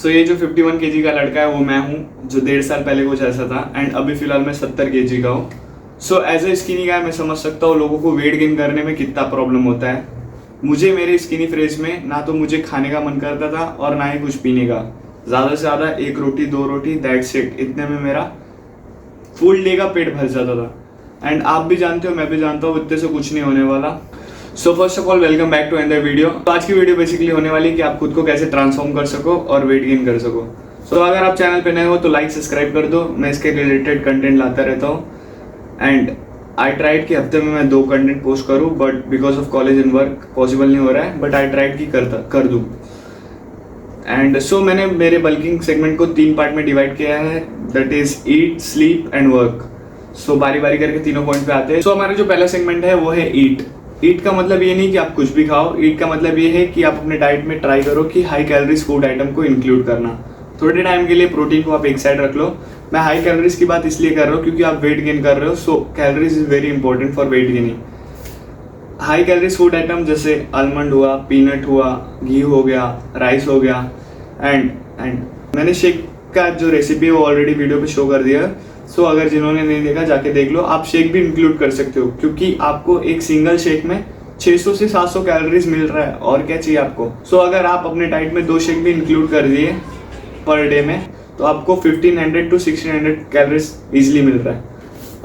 सो ये जो 51 केजी का लड़का है वो मैं हूँ, जो 1.5 साल पहले कुछ ऐसा था, एंड अभी फिलहाल मैं 70 केजी का हूँ। सो एज ए स्किनी गाय मैं समझ सकता हूँ लोगों को वेट गेन करने में कितना प्रॉब्लम होता है। मुझे मेरे स्किनी फेज में ना तो मुझे खाने का मन करता था और ना ही कुछ पीने का। ज़्यादा से ज़्यादा 1 रोटी 2 रोटी, दैट्स इट। इतने में मेरा फुल डे का पेट भर जाता था। एंड आप भी जानते हो, मैं भी जानता हूँ, इतने से कुछ नहीं होने वाला। So first of all welcome back to another video. तो आज की वीडियो बेसिकली होने वाली है कि आप खुद को कैसे ट्रांसफॉर्म कर सको और वेट गेन कर सको। सो अगर आप चैनल पे नए हो तो लाइक सब्सक्राइब कर दो, मैं इसके रिलेटेड कंटेंट लाता रहता हूँ। एंड आई ट्राइड कि हफ्ते में मैं 2 कंटेंट पोस्ट करूँ, but because of college and work possible नहीं हो रहा है, बट आई ट्राइड कि कर दूँ। एंड सो मैंने मेरे बल्किंग सेगमेंट को 3 पार्ट में डिवाइड किया है, that is eat, sleep and work. So बारी बारी करके तीनों पॉइंट पे आते हैं। सो हमारा जो पहला सेगमेंट है वो है ईट। ईट का मतलब ये नहीं कि आप कुछ भी खाओ, ईट का मतलब ये है कि आप अपने डाइट में ट्राई करो कि हाई कैलोरीज फूड आइटम को इंक्लूड करना। थोड़े टाइम के लिए प्रोटीन को आप एक साइड रख लो। मैं हाई कैलोरीज की बात इसलिए कर रहा हूँ क्योंकि आप वेट गेन कर रहे हो, so calories is very important for weight gaining. High calories food item जैसे आलमंड हुआ, पीनट हुआ, घी हो गया, राइस हो गया, एंड मैंने शेक का जो रेसिपी है वो ऑलरेडी वीडियो पे शो कर दिया है। सो अगर जिन्होंने नहीं देखा जाके देख लो। आप शेक भी इंक्लूड कर सकते हो क्योंकि आपको एक सिंगल शेक में 600 से 700 कैलोरीज मिल रहा है, और क्या चाहिए आपको। सो अगर आप अपने डाइट में 2 शेक भी इंक्लूड कर दिए पर डे में तो आपको 1500 to 1600 कैलोरीज इजिली मिल रहा है।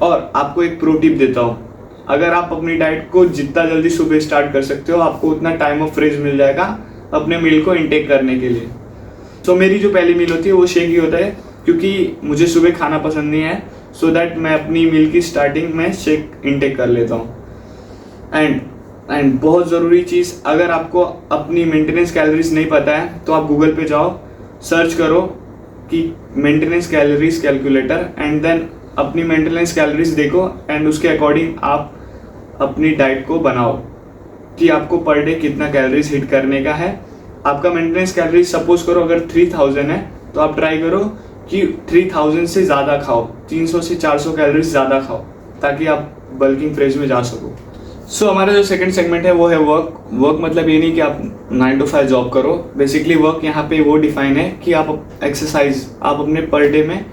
और आपको एक प्रो टिप देता हूँ, अगर आप अपनी डाइट को जितना जल्दी सुबह स्टार्ट कर सकते हो आपको उतना टाइम ऑफ फ्रेज मिल जाएगा अपने मील को इनटेक करने के लिए। सो मेरी जो पहली मील होती है वो शेक ही होता है क्योंकि मुझे सुबह खाना पसंद नहीं है, सो दैट मैं अपनी मील की स्टार्टिंग में शेक इनटेक कर लेता हूँ। एंड बहुत ज़रूरी चीज़, अगर आपको अपनी मेंटेनेंस कैलोरीज नहीं पता है तो आप गूगल पे जाओ, सर्च करो कि maintenance calories calculator, and then अपनी मेंटेनेंस कैलोरीज देखो एंड उसके अकॉर्डिंग आप अपनी डाइट को बनाओ कि आपको पर डे कितना कैलोरीज हिट करने का है। आपका मेंटेनेंस कैलोरीज सपोज करो अगर 3000 है तो आप ट्राई करो कि 3000 से ज़्यादा खाओ, 300 से 400 कैलोरीज ज़्यादा खाओ ताकि आप बल्किंग फेज में जा सको। सो हमारा जो सेकंड सेगमेंट है वो है वर्क। वर्क मतलब ये नहीं कि आप 9 to 5 जॉब करो। बेसिकली वर्क यहाँ पे वो डिफाइन है कि आप एक्सरसाइज आप अपने पर डे में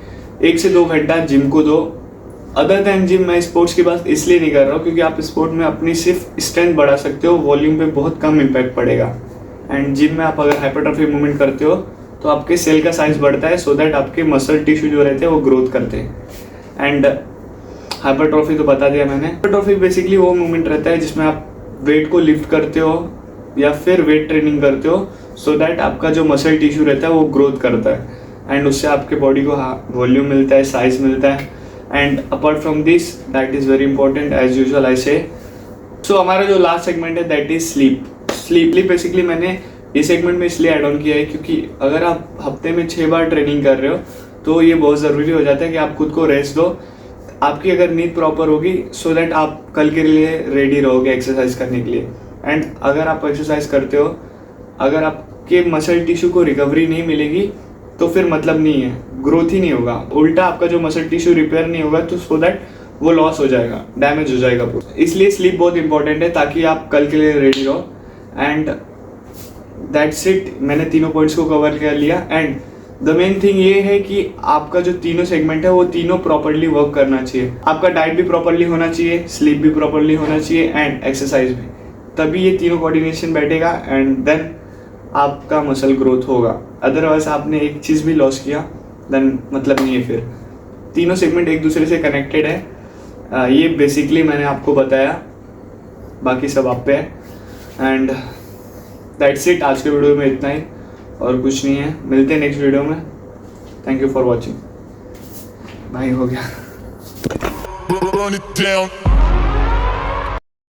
1 से 2 घंटा जिम को दो। अदर दैन जिम मैं स्पोर्ट्स की बात इसलिए नहीं कर रहा हूँ क्योंकि आप स्पोर्ट में अपनी सिर्फ स्ट्रेंथ बढ़ा सकते हो, वॉल्यूम पे बहुत कम इम्पैक्ट पड़ेगा। एंड जिम में आप अगर हाइपरट्रॉफी मूवमेंट करते हो तो आपके सेल का साइज बढ़ता है, सो दैट आपके मसल टिश्यू जो रहते हैं वो ग्रोथ करते हैं। एंड हाइपरट्रॉफी तो बता दिया मैंने। हाइपरट्रॉफी बेसिकली वो मूवमेंट रहता है जिसमें आप वेट को लिफ्ट करते हो या फिर वेट ट्रेनिंग करते हो, सो दैट आपका जो मसल टिश्यू रहता है वो ग्रोथ करता है एंड उससे आपके बॉडी को वॉल्यूम मिलता है, साइज मिलता है। And apart from this that is very important as usual I say. So हमारा जो लास्ट सेगमेंट है that is sleep. Sleepily basically मैंने इस सेगमेंट में इसलिए ऐड ऑन किया है क्योंकि अगर आप हफ्ते में 6 बार ट्रेनिंग कर रहे हो तो ये बहुत ज़रूरी हो जाता है कि आप खुद को रेस्ट दो। आपकी अगर नींद प्रॉपर होगी सो दैट आप कल के लिए रेडी रहोगे एक्सरसाइज करने के लिए। एंड अगर आप एक्सरसाइज करते हो, अगर आपके मसल टिश्यू को रिकवरी नहीं मिलेगी तो फिर मतलब नहीं है, ग्रोथ ही नहीं होगा, उल्टा आपका जो मसल टिश्यू रिपेयर नहीं होगा तो सो दैट वो लॉस हो जाएगा, डैमेज हो जाएगा पूरा। इसलिए स्लीप बहुत इंपॉर्टेंट है ताकि आप कल के लिए रेडी रहो। एंड दैट्स इट, मैंने तीनों पॉइंट्स को कवर कर लिया। एंड द मेन थिंग ये है कि आपका जो तीनों सेगमेंट है वो तीनों प्रॉपर्ली वर्क करना चाहिए। आपका डाइट भी प्रॉपर्ली होना चाहिए, स्लीप भी प्रॉपर्ली होना चाहिए एंड एक्सरसाइज भी, तभी ये तीनों कोऑर्डिनेशन बैठेगा एंड देन आपका मसल ग्रोथ होगा। अदरवाइज आपने एक चीज़ भी लॉस किया देन मतलब नहीं है। फिर तीनों सेगमेंट एक दूसरे से कनेक्टेड है, ये बेसिकली मैंने आपको बताया, बाकी सब आप पे है। एंड दैट्स इट, आज के वीडियो में इतना ही और कुछ नहीं है। मिलते हैं नेक्स्ट वीडियो में। Thank you for watching. भाई हो गया।